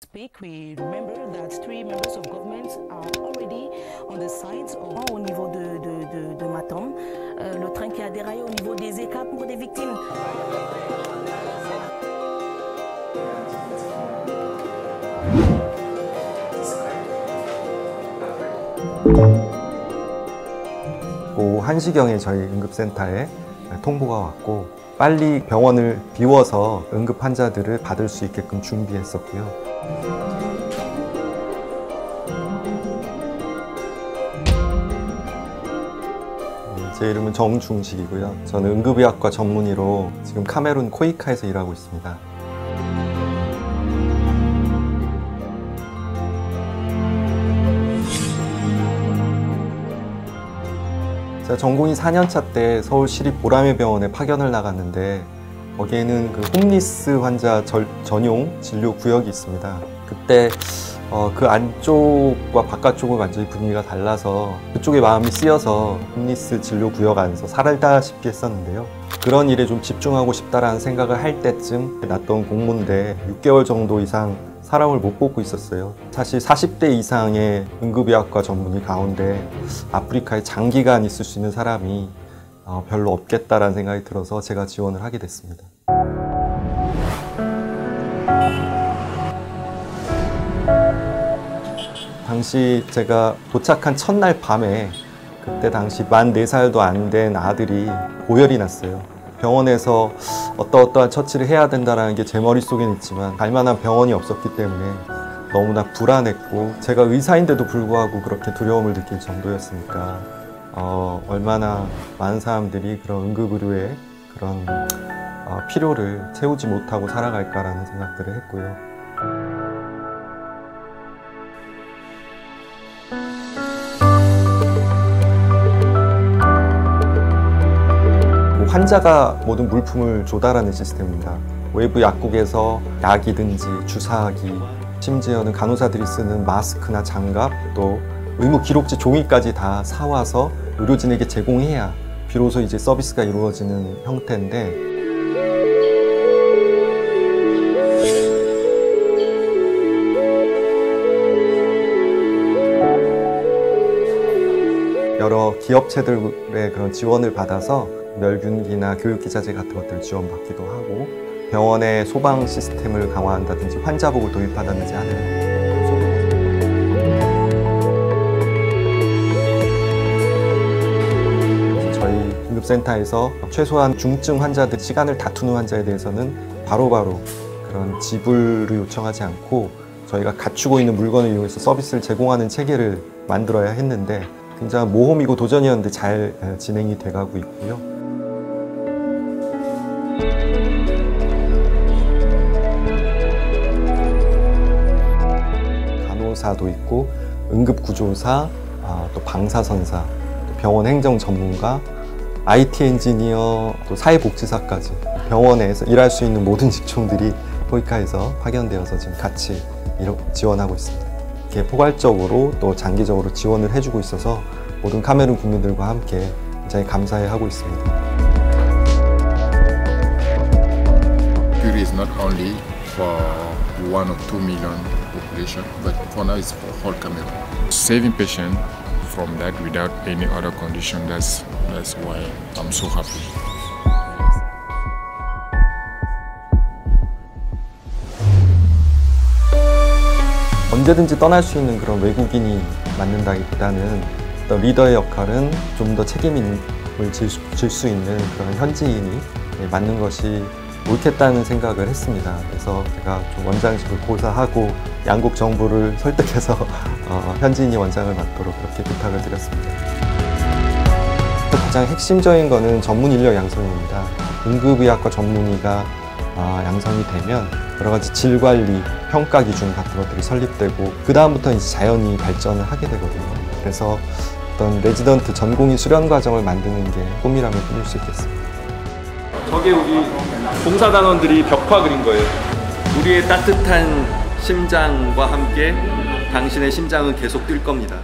We remember that 3 members of government are already on the site au niveau de Matam. Le train qui a déraillé au niveau des ECA pour des victimes. 오후 1시경에 저희 응급센터에 통보가 왔고 빨리 병원을 비워서 응급 환자들을 받을 수 있게끔 준비했었고요. 제 이름은 정중식이고요. 저는 응급의학과 전문의로 지금 카메룬 코이카에서 일하고 있습니다. 제가 전공의 4년차 때 서울시립보라매병원에 파견을 나갔는데 거기에는 그 홈리스 환자 전용 진료 구역이 있습니다. 그때 그 안쪽과 바깥쪽은 완전히 분위기가 달라서 그쪽에 마음이 쓰여서 홈리스 진료 구역 안에서 살다시피 했었는데요. 그런 일에 좀 집중하고 싶다라는 생각을 할 때쯤 났던 공무인데 6개월 정도 이상 사람을 못 뽑고 있었어요. 사실 40대 이상의 응급의학과 전문의 가운데 아프리카에 장기간 있을 수 있는 사람이 별로 없겠다라는 생각이 들어서 제가 지원을 하게 됐습니다. 당시 제가 도착한 첫날 밤에 그때 당시 만 4살도 안 된 아들이 고열이 났어요. 병원에서 어떠한 처치를 해야 된다는 게 제 머릿속에는 있지만 갈 만한 병원이 없었기 때문에 너무나 불안했고 제가 의사인데도 불구하고 그렇게 두려움을 느낄 정도였으니까 얼마나 많은 사람들이 그런 응급의료의 그런 필요를 채우지 못하고 살아갈까라는 생각들을 했고요. 환자가 모든 물품을 조달하는 시스템입니다. 외부 약국에서 약이든지 주사기, 심지어는 간호사들이 쓰는 마스크나 장갑, 또 의무 기록지 종이까지 다 사와서 의료진에게 제공해야 비로소 이제 서비스가 이루어지는 형태인데 여러 기업체들의 그런 지원을 받아서 멸균기나 교육기자재 같은 것들을 지원받기도 하고 병원의 소방 시스템을 강화한다든지 환자복을 도입한다든지 하는 저희 응급센터에서 최소한 중증 환자들 시간을 다투는 환자에 대해서는 바로바로 그런 지불을 요청하지 않고 저희가 갖추고 있는 물건을 이용해서 서비스를 제공하는 체계를 만들어야 했는데 굉장히 모험이고 도전이었는데 잘 진행이 돼가고 있고요. 간호사도 있고 응급구조사, 또 방사선사, 또 병원 행정 전문가, IT 엔지니어, 또 사회복지사까지 병원에서 일할 수 있는 모든 직종들이 코이카에서 파견되어서 지금 같이 지원하고 있습니다. 이렇게 포괄적으로 또 장기적으로 지원을 해주고 있어서 모든 카메룬 국민들과 함께 굉장히 감사해하고 있습니다. Cure is not only for 1 or 2 million population, but for now it's for whole Cameroon. Saving patients from that without any other condition, that's why I'm so happy. 언제든지 떠날 수 있는 그런 외국인이 맡는다기보다는 어떤 리더의 역할은 좀 더 책임을 질 수 있는 그런 현지인이 맡는 것이 옳겠다는 생각을 했습니다. 그래서 제가 좀 원장직을 고사하고 양국 정부를 설득해서 현지인이 원장을 맡도록 그렇게 부탁을 드렸습니다. 가장 핵심적인 거는 전문 인력 양성입니다. 응급의학과 전문의가 양성이 되면 여러 가지 질관리, 평가 기준 같은 것들이 설립되고 그 다음부터 이제 자연히 발전을 하게 되거든요. 그래서 어떤 레지던트 전공의 수련 과정을 만드는 게 꿈이라면 꿈일 수 있겠습니다. 저게 우리 봉사단원들이 벽화 그린 거예요. 우리의 따뜻한 심장과 함께 당신의 심장은 계속 뛸 겁니다.